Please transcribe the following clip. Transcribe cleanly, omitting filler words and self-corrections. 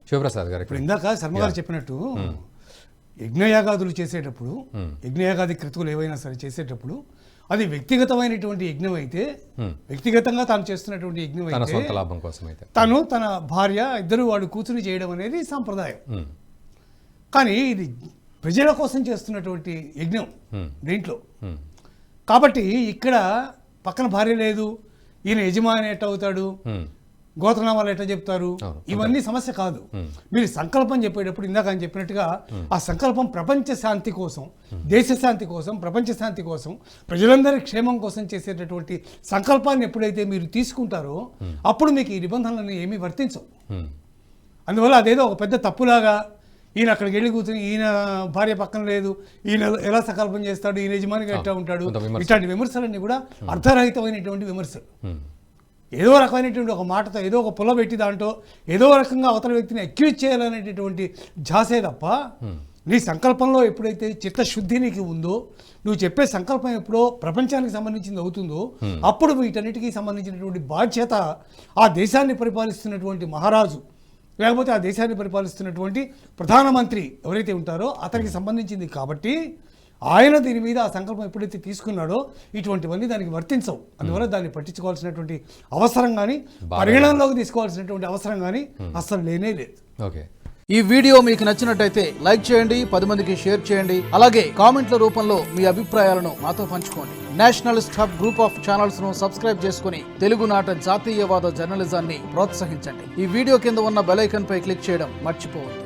శివప్రసాద్ గారు ఇప్పుడు ఇందాక శర్మ గారు చెప్పినట్టు యజ్ఞయాగాదులు చేసేటప్పుడు యజ్ఞయాగాది క్రతువులు ఏవైనా సరే చేసేటప్పుడు అది వ్యక్తిగతమైనటువంటి యజ్ఞం అయితే వ్యక్తిగతంగా తాను చేస్తున్నటువంటి యజ్ఞం తన అయితే సొంత లాభం కోసం అయితే తను తన భార్య ఇద్దరు వాడు కూర్చుని చేయడం అనేది సాంప్రదాయం. కానీ ఇది ప్రజల కోసం చేస్తున్నటువంటి యజ్ఞం దీంట్లో. కాబట్టి ఇక్కడ పక్కన భార్య లేదు, ఈయన యజమాని ఎట్ట అవుతాడు, గోత్రనామాలు ఎట్లా చెప్తారు, ఇవన్నీ సమస్య కాదు. మీరు సంకల్పం చెప్పేటప్పుడు ఇందాక ఆయన చెప్పినట్టుగా ఆ సంకల్పం ప్రపంచ శాంతి కోసం, దేశ శాంతి కోసం, ప్రపంచ శాంతి కోసం, ప్రజలందరి క్షేమం కోసం చేసేటటువంటి సంకల్పాన్ని ఎప్పుడైతే మీరు తీసుకుంటారో అప్పుడు మీకు ఈ నిబంధనలను ఏమీ వర్తించవు. అందువల్ల అదేదో ఒక పెద్ద తప్పులాగా ఈయన అక్కడికి వెళ్ళి కూర్చొని ఈయన భార్య పక్కన లేదు, ఈయన ఎలా సంకల్పం చేస్తాడు, ఈయన యజమానిగా ఎట్లా ఉంటాడు, ఇట్లాంటి విమర్శలన్నీ కూడా అర్థరహితమైనటువంటి విమర్శలు. ఏదో రకమైనటువంటి ఒక మాటతో ఏదో ఒక పుల్ల పెట్టి దాంట్లో ఏదో రకంగా అవతల వ్యక్తిని అక్యూజ్ చేయాలనేటటువంటి ఝాసే తప్ప నీ సంకల్పంలో ఎప్పుడైతే చిత్తశుద్ధి నీకు ఉందో, నువ్వు చెప్పే సంకల్పం ఎప్పుడో ప్రపంచానికి సంబంధించింది అవుతుందో అప్పుడు వీటన్నిటికీ సంబంధించినటువంటి బాధ్యత ఆ దేశాన్ని పరిపాలిస్తున్నటువంటి మహారాజు లేకపోతే ఆ దేశాన్ని పరిపాలిస్తున్నటువంటి ప్రధానమంత్రి ఎవరైతే ఉంటారో అతనికి సంబంధించింది. కాబట్టి ఆయన దీని మీద ఆ సంకల్పం ఎప్పుడైతే తీసుకున్నాడో ఇటువంటివన్నీ దానికి వర్తించవు. అందువల్ల దాన్ని పట్టించుకోవాల్సినటువంటి అవసరం కానీ పరిగణనలోకి తీసుకోవాల్సినటువంటి అవసరం కానీ అస్సలు లేనే లేదు. ఓకే, ఈ వీడియో మీకు నచ్చినట్టయితే లైక్ చేయండి, 10 మందికి షేర్ చేయండి. అలాగే కామెంట్ల రూపంలో మీ అభిప్రాయాలను మాతో పంచుకోండి. Nationalist hub group of channels ను సబ్స్క్రైబ్ చేసుకుని తెలుగునాట జాతీయవాద జర్నలిజాన్ని ప్రోత్సహించండి. ఈ వీడియో కింద ఉన్న బెల్ ఐకాన్ పై క్లిక్ చేయడం మర్చిపోవద్దు.